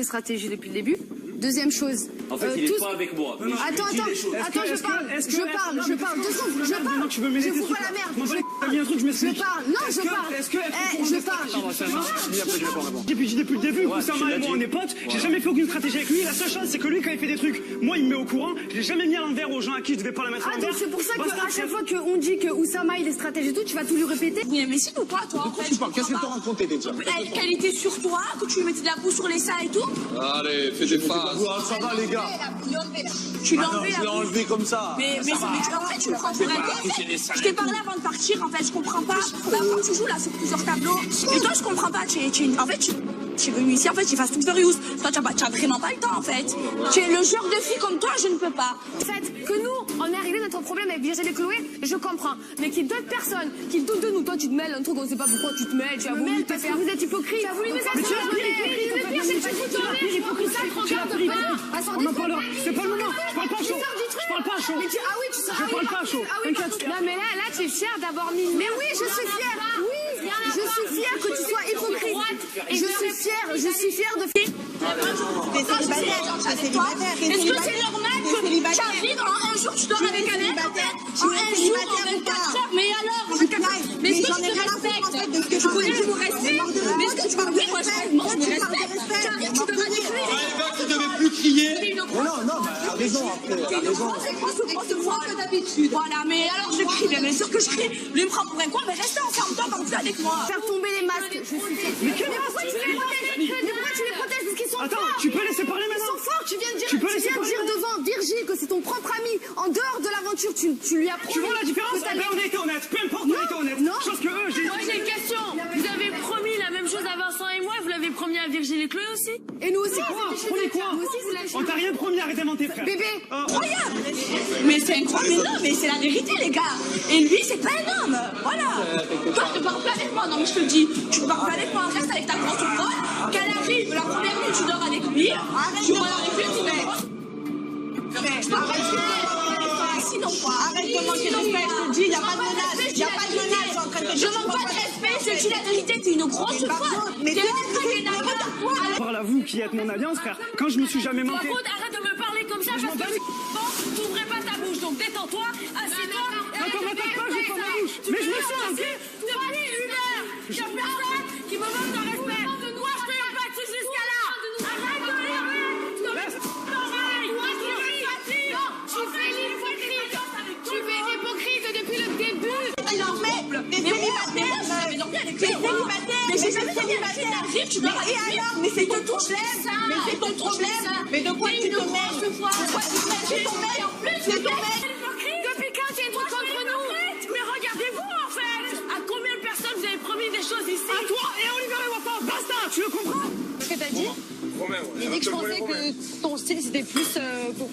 stratégie depuis le début. Deuxième chose. En fait, il est pas avec moi. Attends, je parle. 2 secondes, je parle. Tu veux mêler tes Je fous trucs pas la merde. T'as mis un truc, je m'explique. Je parle. Non, je parle. Je parle. Depuis le début, Oussama et moi on est potes, j'ai jamais fait aucune stratégie avec lui. La seule chose, c'est que lui, quand il fait des trucs, moi il me met au courant. Je l'ai jamais mis à l'envers aux gens à qui je devais pas la mettre à Ah, l'envers. donc c'est pour ça qu'à chaque fois qu'on dit que Oussama il est stratège et tout, tu vas tout lui répéter? Oui, mais c'est ou pas, toi? De quoi tu parles? Qu'est-ce que t'as raconté déjà? Qu'elle était sur toi, que tu lui mettais de la boue sur les seins et tout? Allez, fais des phases. Ça va, les gars. Tu l'as enlevé, Je l'ai enlevé comme ça. Mais en fait, tu me prends pour un con. Je t'ai parlé avant de partir, en fait, je comprends pas. Pourquoi tu joues là sur plusieurs tableaux? Et toi, je comprends pas. En fait, tu es venu ici, en fait, tu fasses tout furious. Toi, tu as vraiment pas le temps, en fait. Tu es le genre de fille comme toi, je ne peux pas. En fait, que nous, on est réglé notre problème avec Virginie et Chloé, je comprends. Mais qu'il y ait d'autres personnes qui doutent de nous, toi, tu te mêles un truc, on sait pas pourquoi tu te mêles, tu as voulu te faire. Vous êtes hypocrite. Tu as voulu nous faire. Mais tu as le pire, c'est que tu fous ton nez, je comprends ça, te regarde pas. On en parlera. C'est pas le moment. Je parle pas chaud. Je parle pas chaud. Ah oui, tu Je parle pas chaud. T'inquiète. Non, mais là, tu es fière d'avoir mis. Mais oui, je suis fière. Oui, je suis fière que tu sois hypocrite. Je suis fière de. T'es célibataire. Est-ce que c'est normal que tu arrives un jour, tu dors avec un mec, en fait? Un jour, en 24 heures. Mais alors, mais est-ce que tu te respectes? Tu connais le respect? Mais est-ce que tu parles de moi, je me respecte? Tu arrives, tu te vas Tu devais plus crier. Non, t'as raison, t'as raison. C'est moi que d'habitude. Voilà, mais alors je crie, bien sûr que je crie. Lui me prend pour un con, mais restez ensemble, toi, comme ça avec moi. Faire tomber les masques, je suis fière. Mais pourquoi tu les protèges? Parce qu'ils sont forts. Attends, tu peux laisser parler maintenant. Ils sont forts, tu viens de dire devant Virgile que c'est ton propre ami. En dehors de l'aventure, tu lui as promis. Tu vois la différence? Eh ben, on a été honnête. Peu importe, on a été honnête. Chose que eux, Moi j'ai une question. Vous avez promis la même chose à Vincent et moi, vous l'avez promis à Virgile et Chloé aussi? Et nous aussi. Promis quoi? On t'a rien promis, arrête d'inventer, frère. Bébé. Regarde. Mais c'est incroyable, non, mais c'est la vérité, les gars. Et lui, c'est pas un homme. Voilà. Toi, tu ne parles pas avec moi. Non, mais je te le dis. Tu ne parles pas avec moi. Reste avec ta grosse folle. Qu'elle arrive, la première nuit, tu dors avec lui. Tu dors avec lui, tu mets. Je parle avec lui. Sinon quoi? Arrête de manquer de respect, je te dis. Il n'y a pas de menace. Il n'y a pas de menace. Je manque pas de respect. Je te dis la vérité. T'es une grosse folle. T'es une Parle à vous qui êtes mon alliance, frère. Quand je me suis jamais manqué. Par contre, arrête de me parler comme ça parce que tu n'ouvrais pas ta bouche. Donc détends-toi, assieds-toi. Attends, m'attaque pas, je prends ma bouche. Mais je me suis manqué. Tu vas aller une heure. Il y a personne qui me manque de respect. Moi, je te le bâtis jusqu'à là. Arrête de l'aimer. Tu fais l'hypocrite depuis le début. Il en met. T'es célibataire. T'es célibataire. Mais j'ai jamais célibataire. Tu dois et alors? Mais c'est ton problème. Mais c'est ton problème. Mais de quoi tu te mêles? De quoi tu te mêles? C'est ton mec. C'est ton mec. Depuis quand tu es contre nous? Mais regardez-vous en fait. À combien de personnes vous avez promis des choses ici? À toi et Olivier Wapin. Basta, tu le comprends? Ce que t'as dit? J'ai dit que je pensais que ton style c'était plus pour...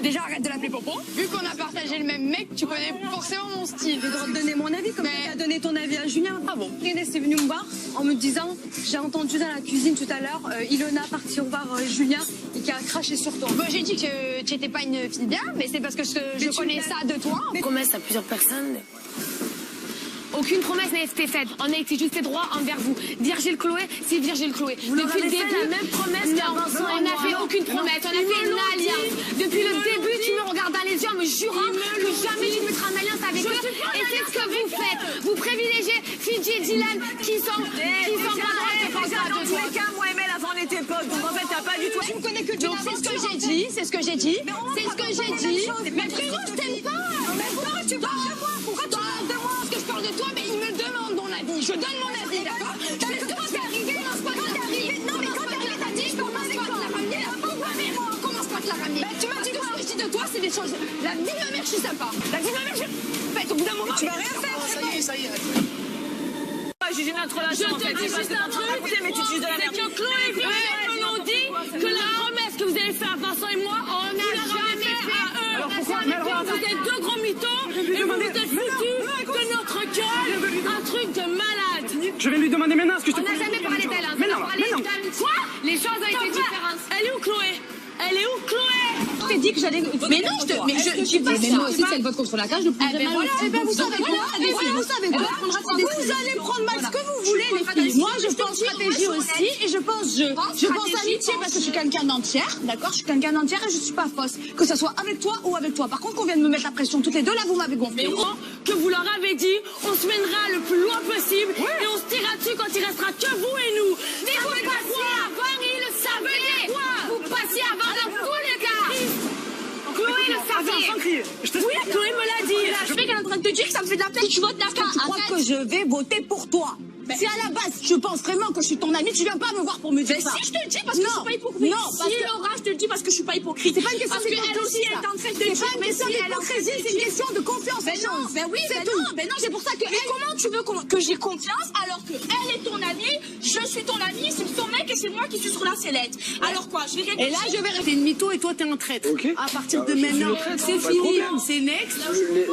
Déjà arrête de l'appeler Popo. Vu qu'on a partagé le même mec, tu connais forcément mon style. J'ai le droit de donner mon avis comme tu as donné ton avis à Julien. Ah bon? René est venu me voir en me disant j'ai entendu dans la cuisine tout à l'heure Ilona partir voir Julien et qui a craché sur toi. Bon, j'ai dit que tu n'étais pas une fille bien, mais c'est parce que je connais ça de toi. Promesse à plusieurs personnes. Aucune promesse n'a été faite. On a été juste droit envers vous. Virgile Chloé, c'est Virgile Chloé. Depuis le début, la même promesse qu'à Vincent et on n'a fait aucune promesse. On a fait une alliance. Depuis le début, tu me regardes dans les yeux en me jurant que jamais tu ne mettras en alliance avec eux. Et c'est ce que vous faites. Vous privilégiez Fidji et Dylan qui sont pas droits et pas droits de toi. Moi et Mel avant n'était pas. Donc en fait, t'as pas du tout. Tu me connais que d'une c'est ce que j'ai dit, c'est ce que j'ai dit, c'est ce que j'ai dit. Mais frérot, je t'aime pas. Mais pourquoi tu parles de moi? Pourquoi tu parles de moi? Parce que je parle de toi, mais il me demande mon avis. Je donne mon avis, d'accord? Quand t'es arrivé, non mais quand t'es arrivé, t'as dit je peux pas avec la famille. On commence pas avec la famille. Tu m'as dit que ce que je dis de toi, c'est des choses. La vie de ma mère, je suis sympa. La vie de ma mère, je... En fait, au bout d'un moment, tu vas rien faire. Ça y est. J'ai notre relation. Je te dis juste un truc, mais tu dis de la merde. c'est que Chloé et Virgile m'ont dit que la promesse que vous avez fait à Vincent et moi, on n'a jamais fait à eux. Alors pourquoi? Vous êtes deux gros mythos et vous vous êtes foutus de notre gueule. Un truc de malade. Je vais lui demander maintenant ce que je te On n'a jamais parlé d'elle. Mais non. Quoi? Les choses ont été différentes. Elle est où Chloé? Elle est où, Chloé? Je t'ai dit que j'allais. Mais non, je dis pas ça. Mais moi aussi, si elle vote contre la cage, je prendrai mal. Eh ben, vous savez quoi? Vous savez quoi? Vous allez prendre mal ce que vous voulez, les filles. Moi, je pense stratégie aussi et je pense jeu. Je pense amitié parce que je suis quelqu'un d'entière, d'accord? Je suis quelqu'un d'entière et je suis pas fausse. Que ce soit avec toi ou avec toi. Par contre, qu'on vienne me mettre la pression toutes les deux, là, vous m'avez gonflé. Mais moi, que vous leur avez dit, on se mènera le plus loin possible et on se tirera dessus quand il restera que vous et nous. Mais vous passiez avant, il le savait. Vous passiez avant dans tous les cas. Chloé le savait. Sans crier. Oui, Chloé me l'a dit. Je sais qu'elle est en train de te dire que ça me fait de la peine. Tu votes Nafka. Tu crois que je vais voter pour toi? Si à la base, je pense vraiment que je suis ton amie, tu viens pas me voir pour me dire ça. Si, je te le dis parce que je suis pas hypocrite. Non, si Laura, je te le dis parce que je suis pas hypocrite. C'est pas une question d'hypocrisie. Parce qu'elle aussi, elle est en train de dire. C'est pas une question d'hypocrisie, c'est une question de confiance. Mais non, ben oui, ben non, c'est pour ça que. Mais comment tu veux que j'ai confiance alors que elle est ton amie, je suis ton amie, c'est son mec et c'est moi qui suis sur la sellette. Alors quoi, je vais répéter. Et là, je vais rester une mytho et toi, t'es un traître. Ok. À partir de maintenant, c'est fini, c'est next.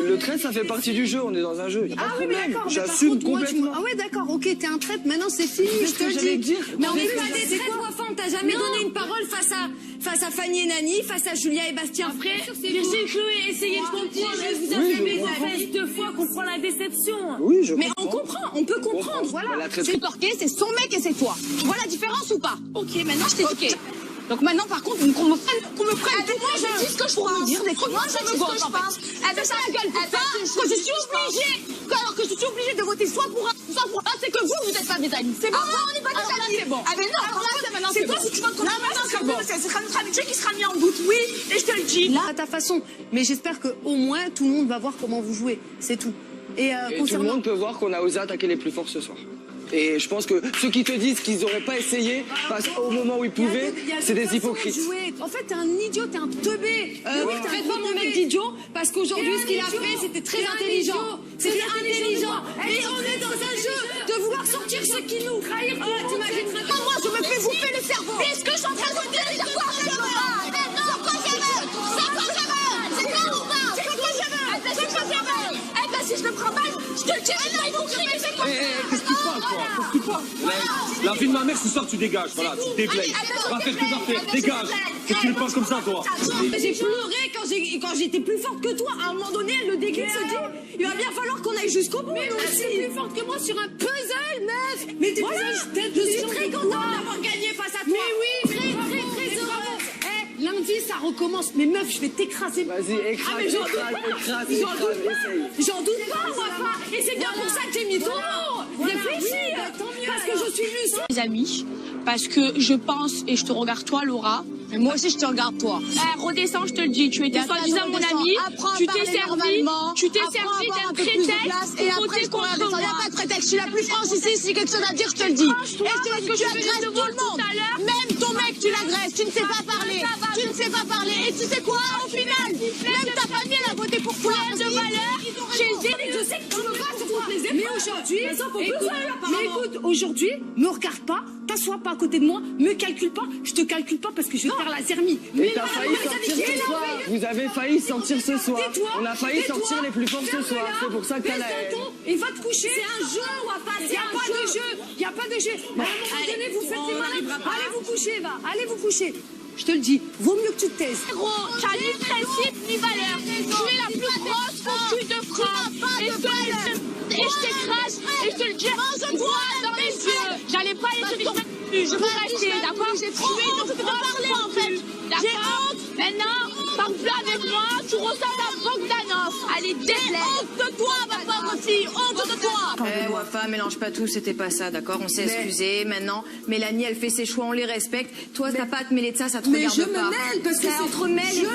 Le trait, ça fait partie du jeu, on est dans un jeu. Ah oui, mais d'accord. J'assume complètement. Ah ouais, d'accord, ok, t'es un traître, maintenant c'est fini, je te le dis. Mais on est pas des traîtres, enfant, t'as jamais donné une parole face à Fanny et Nani, face à Julia et Bastien. Après, Virginie, Chloé, essayez de comprendre. Vous avez mis vos fesses 2 fois, comprend la déception. Oui, je Mais on comprend, on peut comprendre, voilà. C'est Porquet, c'est son mec et c'est toi. Tu vois la différence ou pas? Ok, maintenant je t'ai dit. Donc maintenant, par contre, qu'on me prenne tout. Moi, je dis ce que je pense. Dire des trucs. Moi, je dis ce que je pense. Elle fait ça la gueule pour ça, que je suis obligée. Alors que je suis obligée de voter soit pour un, soit pour un, c'est que vous n'êtes pas des amis. C'est bon. On n'est pas des amis. C'est bon. Ah, mais non, alors là, c'est toi, si tu votes contre moi, c'est sera notre amitié qui sera mis en doute. Oui, et je te le dis. Là, à ta façon. Mais j'espère qu'au moins, tout le monde va voir comment vous jouez. C'est tout. Et tout le monde peut voir qu'on a osé attaquer les plus forts ce soir. Et je pense que ceux qui te disent qu'ils n'auraient pas essayé parce qu'au moment où ils pouvaient, c'est des hypocrites. En fait, t'es un idiot, t'es un teubé. Traite pas mon mec d'idiot parce qu'aujourd'hui, ce qu'il a fait, c'était très intelligent. C'était intelligent. Mais on est dans un jeu de vouloir sortir ce qui nous trahir. T'imagines très bien. Moi, je me fais bouffer le cerveau. Est-ce que je suis en train de vous dire de quoi je veux? C'est quoi je veux? C'est quoi je veux? C'est quoi ou pas? C'est quoi je veux? C'est quoi je veux? Eh ben, si je le prends mal, je te dis, il faut crier, c'est quoi? Qu'est-ce que tu parles, toi? Qu'est-ce que tu parles? La vie de ma mère, ce soir, tu dégages. Voilà, tu te déblayes. Va faire tes affaires, dégage. Qu'est-ce que tu me parles comme ça, toi? J'ai pleuré quand j'étais plus forte que toi. À un moment donné, le déclic se dit, il va bien falloir qu'on aille jusqu'au bout. Mais aussi plus forte que moi sur un puzzle, meuf. Mais t'es je suis très contente d'avoir gagné face à toi. Mais oui, très heureuse. Lundi, ça recommence. Mais meuf, je vais t'écraser. Vas-y, écrase, J'en doute pas, Wafa. Et c'est bien pour ça que j'ai mis ton nom. Réfléchis. Parce que je suis lucide. Mes amis, parce que je pense, et je te regarde toi, Laura. Mais moi aussi, je te regarde toi. Redescends, je te le dis. Tu étais soi-disant mon amie. Tu t'es servi d'un prétexte pour voter contre moi. Il n'y a pas de prétexte. Je suis la plus France ici. Si quelque chose à dire, je te le dis. Et je te dis que tu agresses tout le monde. Même ton mec, tu l'agresses. Tu ne sais pas parler. Tu ne sais pas parler. Et tu sais quoi? Au final, même ta famille, elle a voté pour toi. De valeur, je sais que tu me bats sur toutes les épreuves. Mais aujourd'hui, écoute, aujourd'hui, me regarde pas, t'assois pas à côté de moi, me calcule pas, je te calcule pas parce que je vais faire la zermie. Et t'as failli sortir ce soir. Vous avez failli sortir ce soir. On a failli sortir les plus forts ce soir. C'est pour ça que t'as la haine. Et va te coucher. C'est un jeu, Wafa. Il n'y a pas de jeu. Il n'y a pas de jeu. À un moment donné, vous faites les malins. Allez vous coucher, va. Allez vous coucher. Je te le dis, vaut mieux que tu te taises. Gros, t'as ni principe ni valeur. Tu es la plus grosse foutu de France. Et je t'écrase, et je te le dis, je vois dans les yeux. J'allais pas laisser tomber plus. Je veux rester, d'accord? Tu es donc je peux pas parler en fait. D'accord? Maintenant, parle plus avec moi, tu ressembles à Bogdanov. Allez, déplaise. Honte de toi, ma pauvre aussi, honte de toi. Wafa, mélange pas tout, c'était pas ça, d'accord? On s'est excusé. Maintenant, Mélanie, elle fait ses choix, on les respecte. Toi, t'as pas à te mêler de ça, ça te regarde pas. Mais je me mêle, parce que c'est entre Mélanie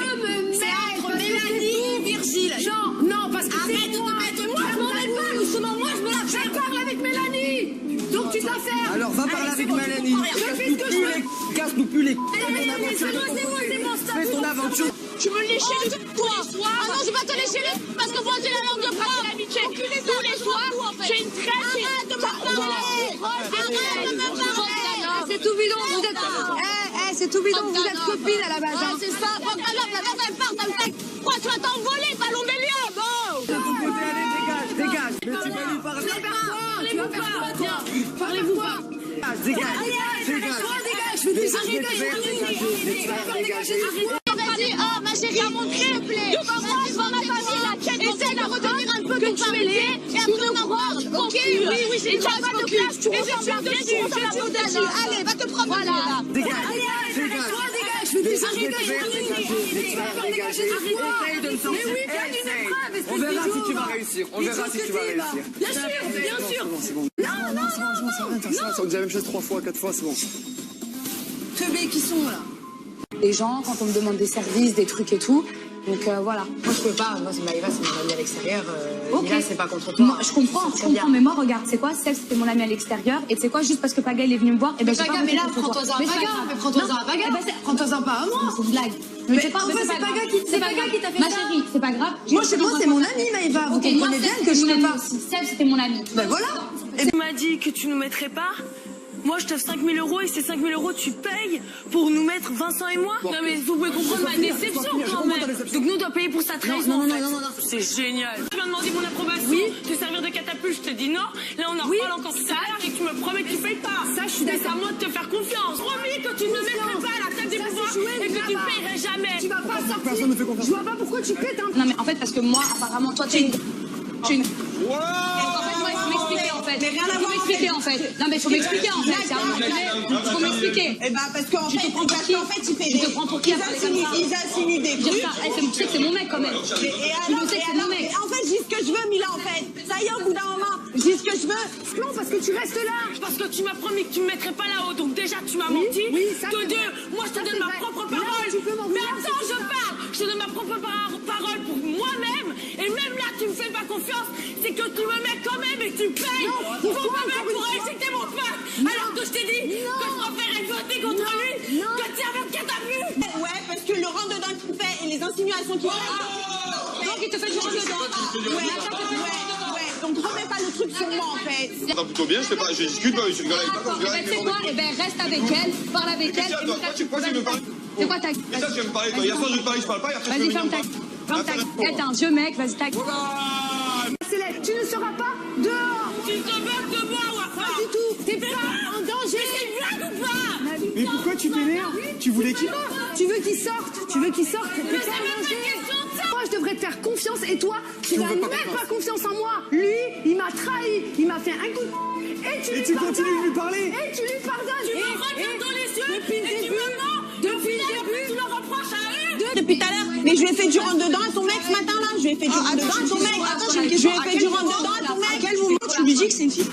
et Virgile. Non, parce que c'est moi. Moi, je m'en mêle pas, doucement. Moi, je me la fais. Je parle avec Mélanie. Donc, tu te la fais. Alors, va parler avec Mélanie. Casse-nous plus les... Fais ton aventure. Tu me léchais le tous les soirs. Ah non, je vais pas te lécher le parce que moi j'ai la langue de bois. L'amitié. Tous les soirs, j'ai une traite. Arrête de me parler. C'est tout bidon, vous êtes... c'est tout bidon, vous êtes copines à la base. C'est ça. Alors, la date, elle part, elle fait. Quoi, tu vas t'envoler, ballon bélier, bon. De ton côté, allez, dégage. Mais tu vas lui parler. Parlez-vous pas. Dégage. Dégage. Vas-y, oh ma chérie, s'il te plaît. Moi, je vois ma famille, la tienne. Essaie de retenir un peu ton famille. Et après, on en parle. Ok, oui, c'est pas de place. Tu ressembles bien, tu ressembles à Modèle. Allez, va te prendre. Voilà. Dégage. Je vais Dégage. On verra si tu vas réussir. On verra si tu vas réussir. Bien sûr. C'est bon. Non. On dit la même chose 3 fois, 4 fois, c'est bon. Teubés qui sont là. Les gens, quand on me demande des services, des trucs et tout. Donc voilà. Moi, je peux pas. Moi, c'est Maëva, c'est mon ami à l'extérieur. Ok. Là, c'est pas contre toi. Moi, je comprends, mais moi, regarde, c'est quoi? Seb, c'était mon ami à l'extérieur. Et tu sais quoi, juste parce que Paga, il est venu me voir, et ben, j'ai pas mais là, prends-toi-en à Paga. Prends-toi-en à Paga. Prends-toi-en pas à moi. C'est une blague. Mais c'est pas Paga qui t'a fait ça. Ma chérie, c'est pas grave. Moi, c'est mon ami, Maëva. Vous comprenez bien que je peux pas. Seb, c'était mon ami. Ben voilà. Tu m'as dit que tu nous mettrais pas. Moi, je t'offre 5 000 € et ces 5 000 € tu payes pour nous mettre Vincent et moi. Non, mais vous pouvez comprendre ma déception quand même. Donc, nous, on doit payer pour sa trahison. Non. C'est génial. Tu m'as demandé mon approbation. Te servir de catapulte, je te dis non. Là, on en reparle encore tout à l'heure et tu me promets que tu payes pas. Ça, je suis d'accord. C'est à moi de te faire confiance. Promis que tu ne me mettrais pas à la tête des pouvoirs et que tu ne payerais jamais. Tu vas pas sortir. Je vois pas pourquoi tu pètes. Non, mais en fait, parce que moi, apparemment, toi, t'es une. En fait, moi, il faut m'expliquer en fait. Mais rien à voir. Il faut m'expliquer en fait. Non, mais il faut m'expliquer en fait. C'est un moment donné, il faut m'expliquer. Eh ben, parce qu'en fait, il fait Je te prends pour qui ils insinuent des trucs. Tu sais que c'est mon mec quand même. Tu le sais que c'est mon mec. En fait, je dis ce que je veux, Mila, en fait. Ça y est, au bout d'un moment, je dis ce que je veux. Non, parce que tu restes là. Parce que tu m'as promis que tu me mettrais pas là-haut. Donc, déjà, tu m'as menti. Oui, ça. De deux, moi, je te donne ma propre parole. Mais attends, je parle. Je te donne ma propre parole pour moi-même. Et même là, tu me fais pas confiance. C'est que tu me mets quand même et tu payes. Pour moi-même pour injecter mon pote. Alors que je t'ai dit que je préférais voter contre lui que de servir de catapulte. Ouais, parce que le rentre-dedans qu'il fait et les insinuations qu'il fait. Donc il te fait du rentre-dedans. Ouais. Donc remets pas le truc sur moi en fait. Ça va plutôt bien, je discute, je rigole avec toi. C'est quoi? Eh ben reste avec elle, parle avec elle. C'est quoi tu veux parler? C'est quoi ta Et ça, tu veux me parler, toi. Hier soir, je te parlais, je parle pas, et après, Vas-y, ferme ta gueule. T'es un vieux mec, vas-y, tac. Tu ne seras pas dehors. Tu te moques de moi, Wafa. Pas du tout. T'es pas en danger. C'est une blague ou pas? Mais pourquoi tu t'énerves? Tu voulais qu'il parte? Tu veux qu'il sorte. T'es Mais pas c'est en même danger. pas question de ça. Moi, je devrais te faire confiance et toi, tu n'as même pas confiance en moi. Lui, il m'a trahi. Il m'a fait un coup. Et tu continues de lui parler. Et tu lui pardonnes. Tu me regardes dans les yeux depuis le et tu début. me mens. Depuis le début. Tu le reproches à eux. Depuis tout à l'heure, mais je lui ai fait du rentre-dedans à ton mec ce matin là. Je lui ai fait du rentre-dedans à ton mec. Je lui ai fait du rentre-dedans à ton mec. À quel moment tu lui dis que c'est une fille?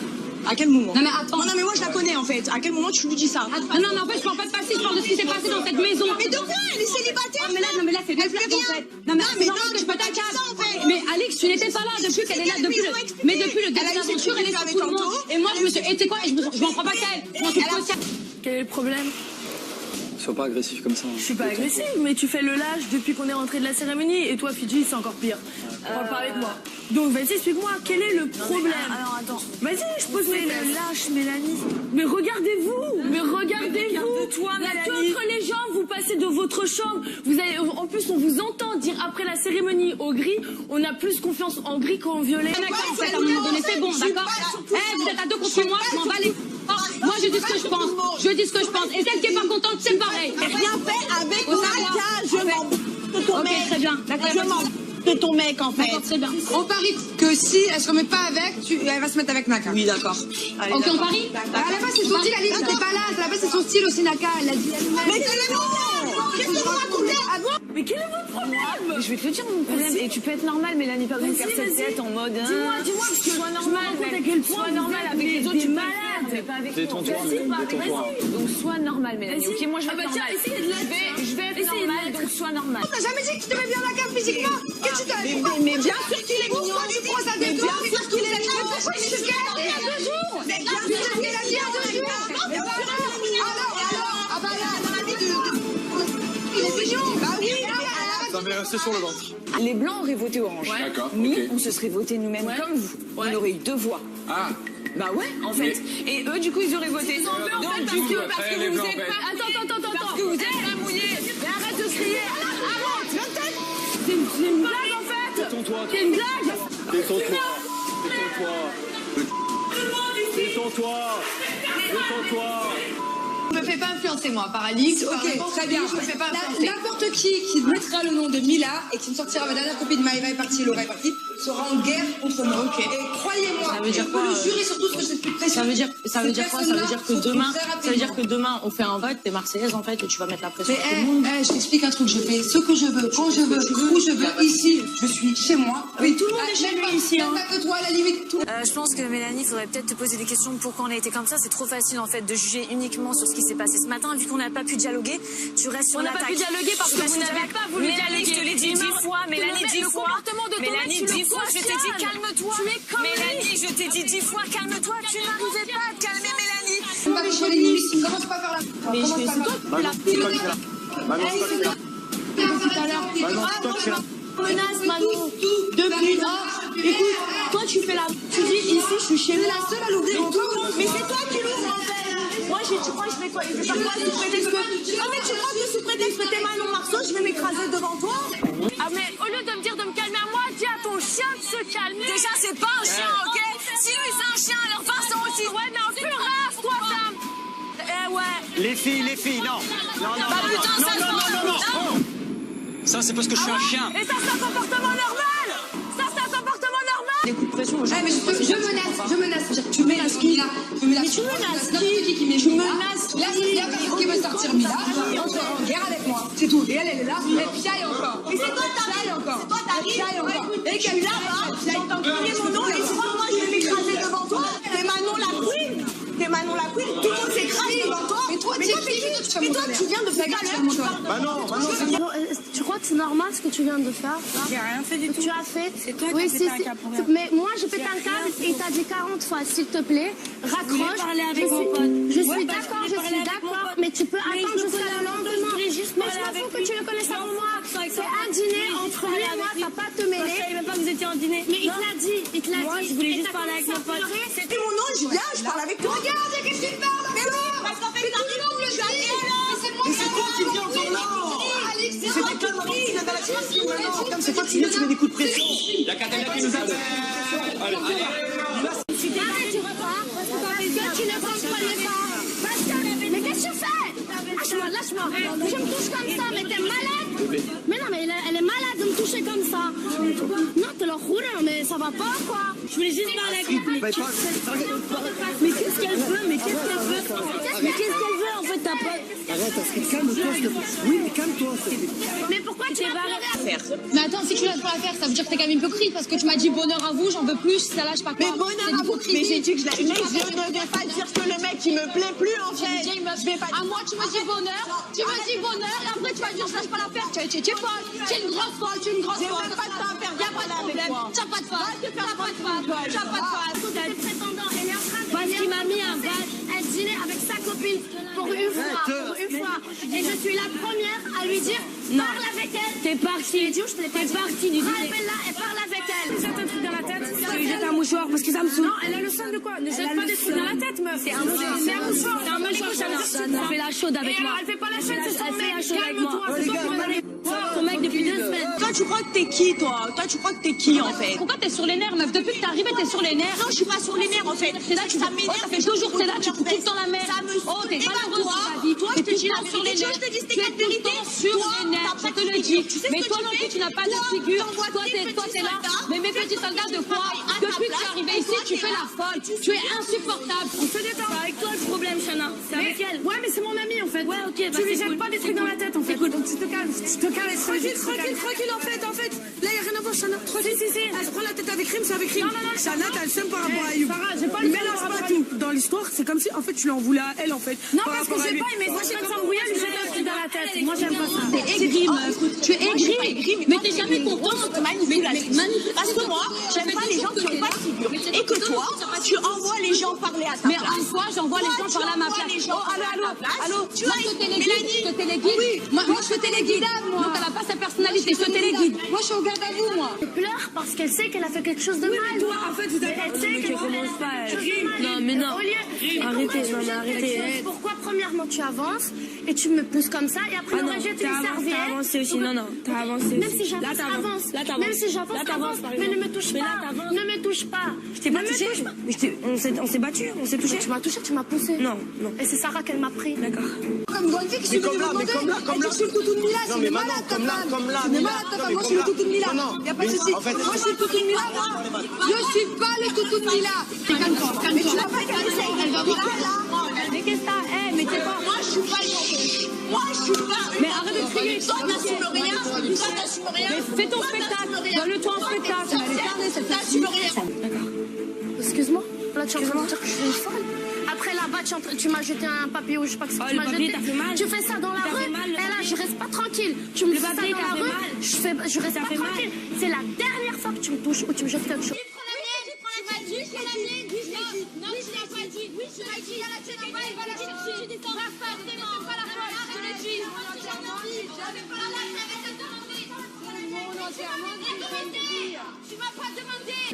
À quel moment? Non mais attends. Non mais moi je la connais en fait. À quel moment tu lui dis ça? Non mais en fait je parle pas de passé, je parle de ce qui s'est passé dans cette maison. Mais de quoi? Elle est célibataire? Mais là c'est une blague en fait. Non mais c'est normal que je me tacasse. Mais Alix, tu n'étais pas là depuis qu'elle est là depuis le début de l'aventure, elle est sur tout le monde. Et moi je me suis, et tu sais quoi, je m'en prends pas qu'elle. Je m'en suis pas qu'elle. Quel est le problème? Sois pas agressif comme ça. Je suis pas agressive, mais tu fais le lâche depuis qu'on est rentré de la cérémonie. Et toi, Fidji, c'est encore pire. Parle pas avec moi. Donc, vas-y, explique-moi, quel est le problème? Alors, attends. Vas-y, je pose mes lâche, Mélanie. Mais regardez-vous! Mais regardez-vous! Toi, entre les jambes, vous passez de votre chambre. Vous avez, en plus, on vous entend dire après la cérémonie au gris, on a plus confiance en gris qu'en violet. D'accord, en fait, à un moment donné, c'est bon, d'accord? Vous êtes à deux contre moi, je m'en bats les... Moi, je dis ce que je pense. Je dis ce que je pense. Et celle qui est pas contente, c'est pareil. J'ai rien fait avec Naka. Je m'en de ton mec. Ok, très bien. D'accord. Je m'en de ton mec en fait. D'accord, très bien. On parie que si elle se remet pas avec, elle va se mettre avec Naka. Oui, d'accord. Ok, on parie? À la base, c'est son style, Alice, t'es pas là. À la base, c'est son style aussi, Naka. Elle l'a dit elle-même. Mais quel est mon qu'est-ce que vous racontez? Mais quel est votre problème? Je vais te le dire mon problème. Et tu peux être normal, Mélanie, pas me faire cette tête en mode. Dis-moi, parce que sois normal, sois normal avec les autres, tu malade, mais pas avec moi. Détends-toi. Donc sois normal, Mélanie. Ok, moi je vais être normal. Je vais être normal, donc sois normal. T'as jamais dit que tu t'aimais bien Naka physiquement? Qu'est-ce que tu t'as Mais bien sûr qu'il est mignon. Pourquoi tu prends ça de toi? Bien sûr qu'il est mignon. Pourquoi tu te casses? Il y a 2 jours. Mais bien sûr qu'il est mignon. Ah bah là, dans la vie de... Il est mignon. Bah oui. Ça m'est resté sur le ventre. Les Blancs auraient voté orange. D'accord. Nous, on se serait voté nous-mêmes comme vous. On aurait eu 2 voix. Ah. Bah ouais, en fait. Et eux, du coup, ils auraient voté. Donc, du coup, parce que vous êtes pas... Attends. Parce que vous êtes pas mouillés. Mais arrête de crier. Arrête. C'est une blague en fait. Détends-toi. C'est une blague. Détends-toi. Je me fais pas influencer, moi, par Alix. Ok, très bien. Je me fais pas influencer. N'importe qui mettra le nom de Mila et qui me sortira ma dernière copine Maïva est partie, Laura est partie, sera en guerre contre moi. Et croyez-moi, je peux le jurer sur tout ce que je sais plus précis. Ça veut dire quoi? Ça veut dire que demain, on fait un vote, t'es marseillaise en fait, et tu vas mettre la pression sur tout le monde. Je t'explique un truc, je fais ce que je veux, quand je veux, où je veux, ici, je suis chez moi. Oui, tout le monde est chez lui ici. Même pas que toi, à la limite. Je pense que Mélanie, il faudrait peut-être te poser des questions de pourquoi on a été comme ça. C'est trop facile en fait de juger uniquement sur ce qui s'est passé ce matin. Vu qu'on n'a pas pu dialoguer, tu restes sur l'attaque. On n'a pas pu dialoguer parce que vous n'avez pas voulu dialoguer. Je te l'ai dit 10 fois, Mélanie, 10 fois. Mélanie, 10 fois, je t'ai dit calme-toi. Mélanie, je t'ai dit 10 fois calme-toi. Tu n'arrivais pas à te calmer, Mélanie. Commence pas à faire la... Mais c'est toi qui fais la menace, Manon. Depuis là, écoute, toi tu fais la... Tu dis ici, je suis chez moi. la seule à l'ouvrir encore. Mais c'est toi qui l'ouvres en fait. Moi, tu crois que je fais quoi? Je fais pas quoi sous prétexte que... Ah mais tu crois que sous prétexte que t'es Manon Marceau, je vais m'écraser devant toi? Ah mais au lieu de me dire de me calmer à moi, dis à ton chien de se calmer. Déjà, c'est pas un chien, ok? Si lui c'est un chien, alors façon aussi. Ouais, mais en plus race, toi, Sam. Ouais. Les filles, non. Non. Ça, c'est parce que je suis un chien. Et ça, c'est un comportement normal. Ça, c'est un comportement normal. Des coups de pression, mais je menace. Tu menaces qui? Mais tu menaces qui? Tu menaces Là, il y a personne qui veut sortir Mila. Et on sera en guerre avec moi. C'est tout. Et elle est là. Elle piaille encore. Mais c'est toi t'arrives. C'est toi t'arrives. Et que là-bas, j'entends crier mon nom et tu crois que moi je vais m'écraser devant toi? T'es Manon la queen. Tout le monde s'écrase devant toi. Mais toi, tu viens de faire Tu crois que c'est normal ce que tu viens de faire? J'ai rien fait du tout. Tu as fait? C'est toi qui as pété un câble. Mais moi, je pète un câble et t'as dit 40 fois, s'il te plaît, raccroche. Je suis d'accord, mais tu peux attendre jusqu'à le lendemain. Mais je m'en fous que tu le connaisses avant moi. C'est un dîner entre lui et moi, t'as pas à te mêler. Je savais même pas que vous étiez en dîner. Mais il te l'a dit, Moi, je voulais juste parler avec mon pote. C'était mon nom, je viens, je parle avec toi. Regarde, qu'est-ce que tu parles? Mais oui, parce qu'en fait, c'est toi qui viens encore là. C'est des conneries, il est dans la situation. C'est toi qui viens, tu mets des coups de pression. Il y a Catherine qui nous aide. Allez. Tu repars parce que tu ne comprenais pas. Mais qu'est-ce que tu fais? Lâche-moi. Je me touche comme ça, mais t'es malade. Mais non, mais elle est malade de me toucher comme ça. Non, te le jure, mais ça va pas, quoi. Je voulais juste parler avec lui. Mais qu'est-ce qu'elle veut? En fait, t'as pas... Arrête, calme-toi, s'il te plaît. Oui, mais calme-toi, s'il te plaît. Mais pourquoi tu vas pas faire? Mais attends, si tu l'as pas à faire, ça veut dire que t'es quand même hypocrite parce que tu m'as dit bonheur à vous, j'en veux plus, ça lâche pas quoi. Mais bonheur à vous, mais j'ai dit que je l'ai. Mais je ne vais pas dire que le mec il me plaît plus en fait. À moi tu me dis bonheur, et après tu vas dire je lâche pas l'affaire, tu es folle, tu es une grosse folle, J'ai pas de temps à faire, y'a pas de problème, t'as pas de face, Elle est prétendant, elle est en train de parce qu'il m'a mis un badge, elle dînait avec sa copine pour une fois. Et je suis la première à lui dire, parle avec elle. T'es partie. T'es partie du dîner. Rappelle-la et parle avec elle. Jette un truc dans la tête. Je lui jette un mouchoir parce que ça me saoule. Non, elle a le seum de quoi? Ne jette pas des trucs dans la tête, meuf. C'est un mouchoir. C'est un mouchoir. C'est un mouchoir. Ça fait la chaude avec moi. Elle fait pas la chaude, c'est son mec. Calme-toi. Les gars, Ton mec depuis 2 semaines. Toi, tu crois que t'es qui, toi? Toi, tu crois que t'es qui, en fait? Pourquoi t'es sur les nerfs, meuf? Depuis que t'es arrivée, t'es sur les nerfs. Non, je suis pas sur les nerfs, en fait. T'es là, ça fait toujours que t'es là, tu fous tout le temps la merde. Oh, t'es pas heureuse dans ta vie. Toi, je te dis sur les nerfs. je te dis T'es tout le temps sur les nerfs, je te le dis. Mais toi non plus, tu n'as pas de figure. Toi, t'es là. Mais mes petits soldats de quoi? Depuis que tu es arrivée ici, tu fais la folle. Tu es insupportable. On se détend. C'est avec toi le problème, Chana. C'est avec elle. Ouais, mais c'est mon amie en fait. Ouais, ok, tu lui jettes pas des trucs dans la tête en fait. Donc tu te calmes. Tranquille, en fait. Là, il n'y a rien à voir, Chana. Tranquille. Elle se prend la tête avec Rim, c'est avec Rim. Non. Chana, t'as le seum par rapport à Ayoub. Sarah, j'ai pas le Mélange pas tout. Dans l'histoire, c'est comme si, en fait, tu l'en voulais à elle, en fait. Non, parce que j'ai pas aimé. Moi, j'ai pas s'embrouiller, lui jeter un truc dans la tête. Moi, j'aime pas ça. T'es aigrie, meuf. Tu es aigrie. Mais t'es jamais contente. Parce que moi, j'aime pas les gens qui n'ont pas de figure. Et que toi, tu envoies les gens parler à ta Mais place. une fois, j'envoie les gens parler à ma place. Oh, allô. Tu as je te téléguide. Moi, je te téléguide. Donc, elle n'a pas sa personnalité. Je te téléguide. Moi, je suis au garde à vous. moi. Elle pleure parce qu'elle sait qu'elle a fait quelque chose de mal. Toi, en fait, vous avez elle sait qu'elle commence pas. Non, mais non. Arrêtez, non, mais arrêtez. Pourquoi, premièrement, tu avances et tu me pousses comme ça et après, on rejette une serviette. T'as avancé aussi, non, t'as avancé aussi. Même si j'avance, avance. Même si j'avance, avance. Mais ne me touche pas. Ne me touche pas. Je t'ai pas touché. On s'est battu, on s'est touché. Tu m'as touché, tu m'as poussé. Non. Et c'est Sarah qu'elle m'a pris. D'accord. Comme Gondi qui suit comme là, je suis le toutou de Mila, c'est malade ta femme. C'est malade ta femme, moi je suis le toutou de Mila. Y a pas de souci. Moi je suis le toutou de Mila, moi. Je suis pas le toutou de Mila. Calme-toi, mais tu l'as pas calmé, elle va voir là. Mais qu'est-ce que t'as? Mais t'es pas. Moi je suis pas le Moi je suis pas. Mais arrête de crier. Toi t'assumes rien. Toi t'assumes rien. Mais fais ton spectacle. Donne-le-toi un spectacle. T'assumes rien. D'accord. Excuse-moi. Là tu es en train de dire que je suis une folle. Après là-bas, tu m'as jeté un papier ou je sais pas ce que tu m'as jeté. Tu fais ça dans la rue. Et là, je reste pas tranquille. Tu me fais ça dans la rue. Je reste pas tranquille. C'est la dernière fois que tu me touches ou tu me jettes quelque chose.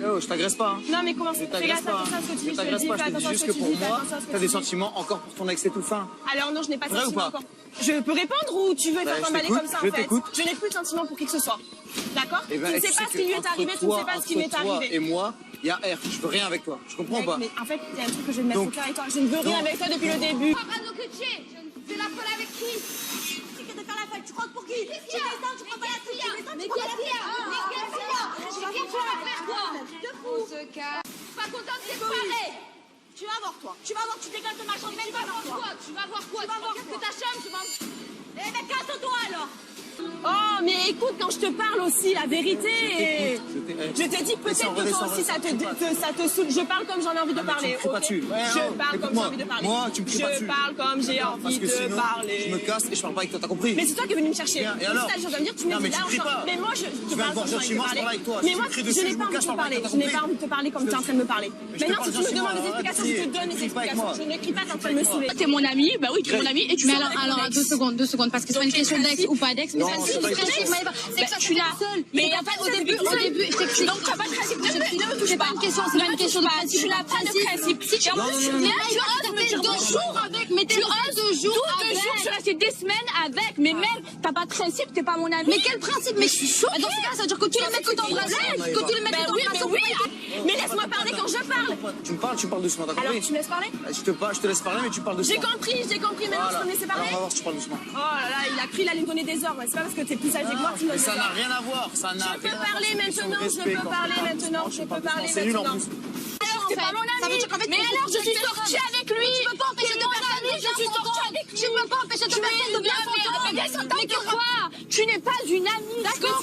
Oh, je t'agresse pas. Hein. Non, mais comment ça? Fais gaffe à ce que tu dis. Je t'agresse pas, je te dis juste que pour moi, t'as des sentiments encore pour ton ex et tout fin. Alors non, je n'ai pas de Vrai sentiments ou pas? encore. Je peux répondre ou tu veux faire t'emballer comme ça en fait? Je n'ai plus de sentiments pour qui que ce soit. D'accord? Tu ne sais pas ce qui lui est arrivé, tu ne sais pas ce qui m'est arrivé. Et moi, il y a R, je veux rien avec toi. Je comprends pas. Mais en fait, il y a un truc que je vais te mettre au clair avec toi. Je ne veux rien avec toi depuis le début. C'est la folle avec qui? C'est que de faire la folle, tu crois pour qui? Tu descends, tu prends pas la suite, tu descends, tu prends pas la suite. Qu'est-ce qu'il y a? Faire quoi? De fou. Pas content de séparer. Tu vas voir toi. Tu vas voir, tu dégages de ma chambre, mais tu vas voir quoi? Tu vas voir quoi? Tu vas voir que ta chambre, tu vas... Eh ben casse-toi alors. Oh, mais écoute, quand je te parle aussi, la vérité. Je t'ai dit peut-être que toi aussi ça te saoule. Je parle comme j'en ai envie de parler. Tu me cries pas dessus. Je parle comme j'ai envie de parler. Moi, tu me cries pas dessus. Je parle comme j'ai envie de parler. Je me casse et je parle pas avec toi, t'as compris? Mais c'est toi qui es venu me chercher. Et alors? Si t'as des choses à me dire, tu me dis là. Mais moi, je parle comme j'ai envie de parler. Mais moi, je n'ai pas envie de te parler. Je n'ai pas envie de te parler comme tu es en train de me parler. Maintenant, si tu me demandes des explications, je te donne des explications. Je ne crie pas, t'es en train de me saouler. T'es mon ami, bah oui, t'es mon ami. Et tu Mais alors, 2 secondes, parce que c'est pas une question d'ex ou pas d'ex. C'est que je suis là. Mais en fait, au début, je t'explique. Donc, tu n'as pas de principe. Ne me touche pas. C'est pas une question de principe. Tu n'as pas de principe. Si tu oses me dire 2 jours avec, mais tu oses 2 jours. Je suis restée des semaines avec, mais même, t'as pas de principe, t'es pas mon ami. Mais quel principe? Mais je suis choquée. Dans ce cas, ça veut dire que tous les mecs que t'embrasses, oui. Mais laisse-moi parler quand je parle. Tu parles doucement, t'as compris? Alors, tu me laisses parler? Je te laisse parler, mais tu parles doucement. J'ai compris, maintenant je te laisse parler. Alors, on va voir si tu parles doucement. Oh là là, il a cru, il allait me donner des ordres. C'est pas parce que t'es plus âgé que moi que tu me donnes des ordres. Ça n'a rien à voir, ça n'a rien à voir. Je peux parler maintenant, je peux parler C'est nul en maintenant. plus. C'est pas mon ami. Mais alors, je suis sortie avec lui. Tu peux pas empêcher de personne. Je suis sortie avec lui. Tu peux pas empêcher de personne de bien faire. Mais quoi? Tu n'es pas une amie. D'accord.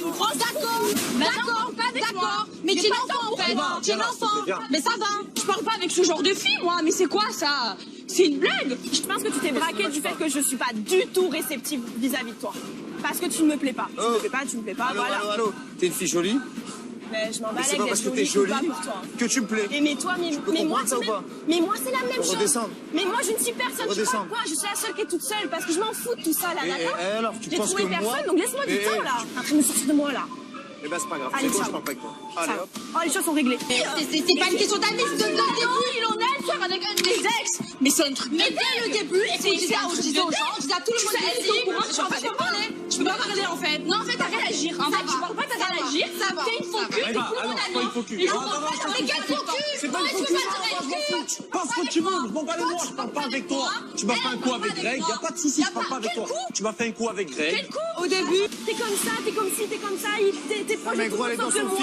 Mais tu es l'enfant en fait. Tu es l'enfant. Mais ça va. Je parle pas avec ce genre de fille, moi. Mais c'est quoi ça? C'est une blague. Je pense que tu t'es braqué du fait que je suis pas du tout réceptive vis-à-vis de toi. Parce que tu ne me plais pas. Tu me plais pas, voilà. Allô. T'es une fille jolie? Mais je m'en bats c'est pas parce que t'es jolie que tu me plais. Mais toi, mais moi, ça ou pas? Mais moi, c'est la même chose. Redescendre. Mais moi, je ne suis personne. Tu vois quoi? Je suis la seule qui est toute seule parce que je m'en fous de tout ça là. Et alors, tu penses que moi? J'ai trouvé personne, donc laisse-moi du temps là. En train de me sortir de moi là. Eh ben c'est pas grave, c'est bon, je parle pas avec toi. Allez hop. Oh, les choses sont réglées. C'est pas une question d'amis, c'est de début, il en a une soeur avec un des ex. Mais c'est un truc. Mais dès le début, je disais aux gens, je disais à tout le monde, elle est au courant, je peux pas parler. Je peux pas parler en fait. Non, en fait, t'as réagir. En fait, tu parles pas, t'as réagir. Ça va. T'es une faux cul, t'es tout le monde ami. Mais quel faux cul? C'est pas une faux cul. Pas ce que tu veux, je m'en bats les noix, je parle pas avec toi. Tu m'as fait un coup avec Greg, y a pas de soucis, je parle pas avec toi. Tu m'as fait un coup avec Greg. Quel coup? Au début, t'es comme ça, t'es comme ci, t'es comme ça, t'es proche de tout le monde sauf de moi.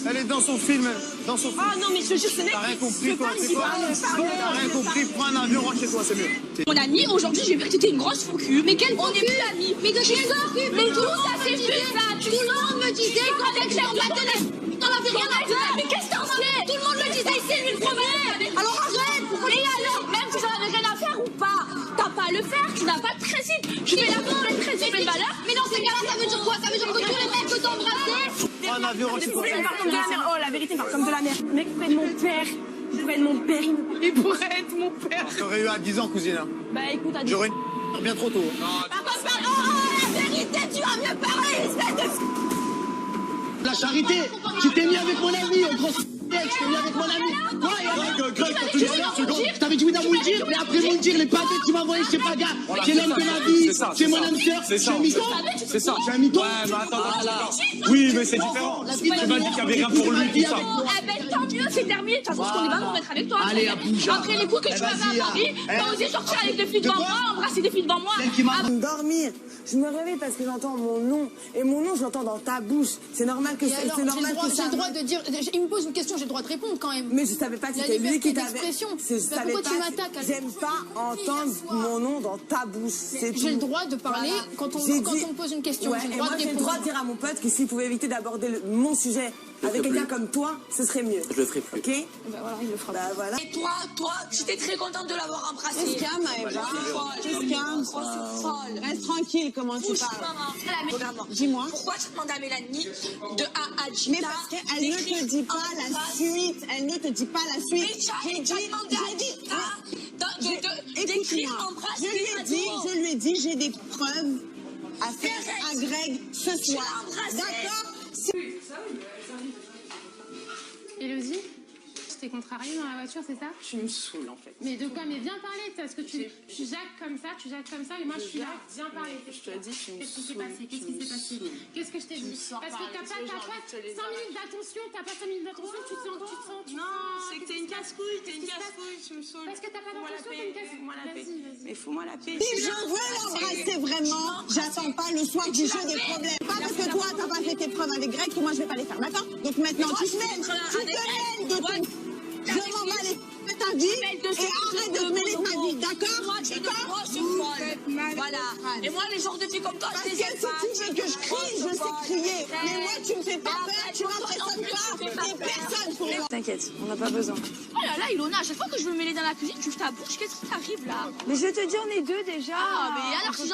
Elle est dans son film. Ah non, mais je te jure, ce mec. T'as rien compris, toi, c'est quoi? T'as rien compris, prends un avion, rentre chez toi, c'est mieux. Mon ami, aujourd'hui, j'ai vu que t'étais une grosse faux cul. Mais quel faux cul? Mais de quel faux cul? Mais tout ça c'est fait ça. Tout le monde me disait qu'avec l'air de la télé, t'en avais rien à faire. Mais qu'est-ce que t'en sais? Tout le monde me disait, c'est lui le problème. Alors arrête. Et alors, même si j'en avais rien à faire ou pas, t'as pas à le faire, tu n'as pas de principe. Je fais la porte, de principe et de valeur. Mais dans ces cas-là, ça veut dire quoi? Ça veut dire que tous les mecs que t'embrassaient. Un avion, rentre chez toi. Oh, la vérité, il parle comme de la merde. Mec, près de mon père. Près de mon père, il pourrait être mon père. J'aurais eu à 10 ans, cousine. Bah écoute, à 10 ans. J'aurais une bien trop tôt. Par contre, la vérité, tu vas mieux parler, espèce de... la charité. Tu t'es mis avec mon ami, gros tu t'es mis avec mon ami. Je t'avais dit oui dans Mouldir, mais après Mouldir, les pâtés que tu m'as envoyé, je sais pas, gars. C'est l'homme de ma vie, c'est mon âme sœur, c'est un mytho. C'est ça. C'est un mytho. Ouais, mais attends. Oui, mais c'est différent. Tu m'as dit qu'il y avait rien pour lui, tout ça. Eh ben, tant mieux, c'est terminé. De toute façon, ce qu'on est pas pour être avec toi. Allez, Abouja. Après les coups que tu m'avais à Paris, t'as osé sortir avec des filles devant moi, embrasser des filles devant moi. Dormir. Je me réveille parce que j'entends mon nom. Et mon nom, je l'entends dans ta bouche. C'est normal que ça. J'ai le droit de dire. Il me pose une question, j'ai le droit de répondre quand même. Mais je savais pas que c'était lui qui t'avait. Pourquoi tu m'attaques? J'aime pas entendre mon nom dans ta bouche. J'ai le droit de parler quand on me pose une question. Ouais, et moi, j'ai le droit de dire à mon pote que s'il pouvait éviter d'aborder mon sujet avec quelqu'un comme toi, ce serait mieux. Je le ferai plus. Ok? Bah voilà, il le fera. Bah voilà. Et toi, j'étais très contente de l'avoir embrassé. Tu te calmes, Eva. Tu te calmes. Reste tranquille, comment tu parles. Regarde-moi. Dis-moi. Pourquoi tu demandes à Mélanie de A à J? Mais parce qu'elle ne te dit pas la suite. Elle ne te dit pas la suite. J'ai demandé à d'écrire embrasse. Je lui ai dit, j'ai des preuves à faire à Greg ce soir. D'accord? Elodie, tu t'es contrariée dans la voiture, c'est ça? Tu me saoules en fait. Mais de quoi? Mais viens parler, parce que tu jacques comme ça, et moi je suis là, viens parler. Je te dis, tu me Qu'est-ce qui s'est saoules. passé? Qu'est-ce que je t'ai dit? Parce que t'as pas 5 minutes d'attention, tu te sens. Non, c'est que t'es une casse-couille, tu me saoules. Parce que t'as pas d'attention, t'es une casse-couille. Fous-moi la paix. Mais fous-moi la paix. Si je veux l'embrasser vraiment, j'attends pas le soir du jeu des problèmes. Pas parce que toi, t'as pas fait tes preuves avec Greg que moi je vais pas les faire, d'accord? Donc maintenant, tu te mêles de ton... Je m'en bats de ta vie et arrête de te mêler de ma vie, d'accord? Voilà. Et moi, les genres de filles comme toi, je les aime pas. Si tu veux que je crie, je sais crier. Mais moi, tu me fais pas peur, tu m'impressionnes pas. T'es personne pour moi. T'inquiète, on n'a pas besoin. Oh là là, Ilona, à chaque fois que je veux me mêler dans la cuisine, tu ouvres ta bouche, qu'est-ce qui t'arrive là? Mais je te dis, on est deux déjà. Ah, mais alors, si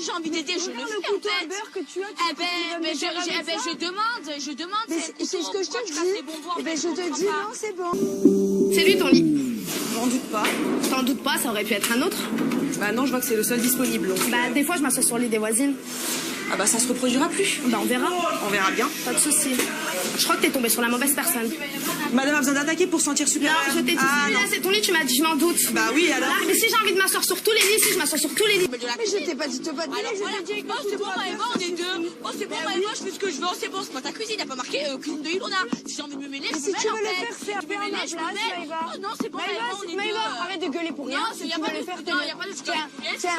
j'ai envie d'aider, je le fais. Le couteau à beurre que tu as, je demande. C'est ce que je te dis. Eh ben, je te dis, non, c'est bon. C'est lui ton lit. J'en doute pas. T'en doutes pas, ça aurait pu être un autre. Bah non, je vois que c'est le seul disponible. Donc, Bah des fois je m'assois sur le lit des voisines. Ah bah ça se reproduira plus. Bah on verra. On verra bien. Pas de soucis. Je crois que t'es tombée sur la mauvaise personne. Madame a besoin d'attaquer pour se sentir supérieure. Non, je t'ai dit, là c'est ton lit, tu m'as dit, je m'en doute. Bah oui, alors. Mais si j'ai envie de m'asseoir sur tous les lits, si je m'assois sur tous les lits. Mais je t'ai pas dit de te battre. Alors voilà, bon c'est bon Maëva, on est deux. Bon c'est bon Maëva, je fais ce que je veux, c'est bon, c'est pas ta cuisine, il n'y a pas marqué cuisine de Ilona. Si j'ai envie de me mêler, je me mêle en fait. Si tu veux le faire, fais à ma place, Maëva. Oh non, c'est bon Maëva, on est deux. Maëva, arrête de gueuler pour rien. Non, il n'y a pas de faire. Non, il n'y a pas de Tiens,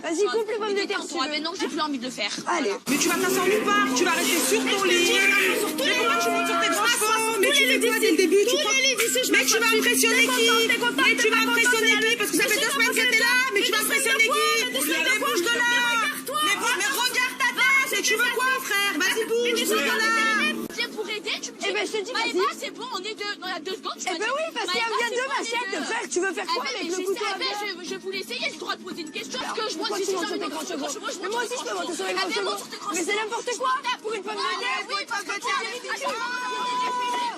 vas-y, coupe les pommes de terre. Mais non, j'ai plus envie de le faire. Allez. Mais tu vas t'asseoir nulle part, tu vas rester sur ton lit. Mais pourquoi tu montes sur tes transports? Mais tu fais quoi dès le début? Mais tu vas impressionner qui? Mais tu vas impressionner qui? Parce que ça fait 2 semaines que t'es là. Mais tu vas impressionner qui? Mais bouge de là. Mais regarde ta tête. Et tu veux quoi, frère? Vas-y, bouge de là. Viens pour aider, tu me dis. Eh ben, je te dis, vas-y. Maëva, c'est bon, on est deux. Dans la 2 secondes, tu Eh ben oui, parce qu'il y a deux machettes de fer. Tu veux faire quoi avec le couteau à beurre? Je voulais essayer, j'ai le droit de poser une question. Parce que je Pourquoi tu montes sur tes grands chevaux? Mais moi aussi, je peux monter sur les grands chevaux. Mais c'est n'importe quoi. Pour une pomme de terre, pour une pomme de terre.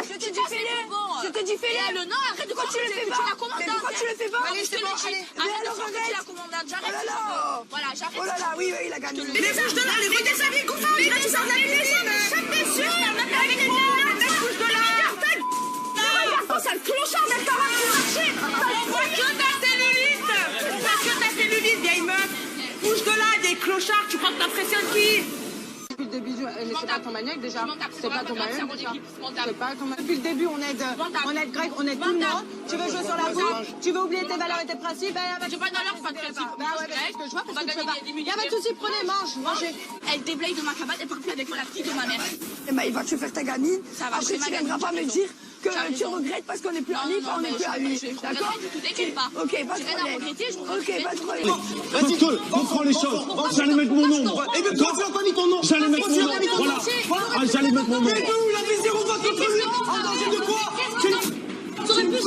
Je te dis fais-le. Non, arrête de Pourquoi tu le fais pas? Mais pourquoi tu le fais pas? Allez, c'est bon, allez. Mais alors arrête. La commandante, j'arrête. Oh là là. Voilà, j'arrête. Oh là là, oui, il a gagné. Mais bouge de là, allez, redescends, Gouffin. Là, tu sors de la cuisine. Bouge de là. Oh, sale clochard d'être capable de marcher. Parce que t'as cellulite, vieille meuf. Bouge de là, des clochards. Tu crois que t'impressionnes qui? Depuis le début, c'est pas ton maniaque déjà. C'est pas ton maniaque déjà. C'est pas ton maniaque. Depuis le début, on aide Greg, on aide tout le monde. Tu veux jouer sur la bouche, tu veux oublier tes valeurs et tes principes. J'ai pas de valeurs, pas de principes. Bah ouais, parce que je vois parce que tu veux pas. Il y a pas de soucis, prenez, mangez. Elle déblaye de ma cabane, elle part plus avec la petite de ma mère. Eh ben, il va te faire ta gamine. Ça va, après, tu viendras pas me dire que tu regrettes parce qu'on est plus amis, on est plus amis. D'accord? Ok, pas de problème. Ok, pas de problème. Vas-y, Cole, on prend les choses. J'allais mettre mon nom. Et bien, toi, tu n'as pas mis ton nom. J'allais mettre mon nom. Voilà. Ah, j'allais mettre mon nom. Mais d'où? Il a fait 0 voix contre lui. En danger de quoi? T'aurais pu se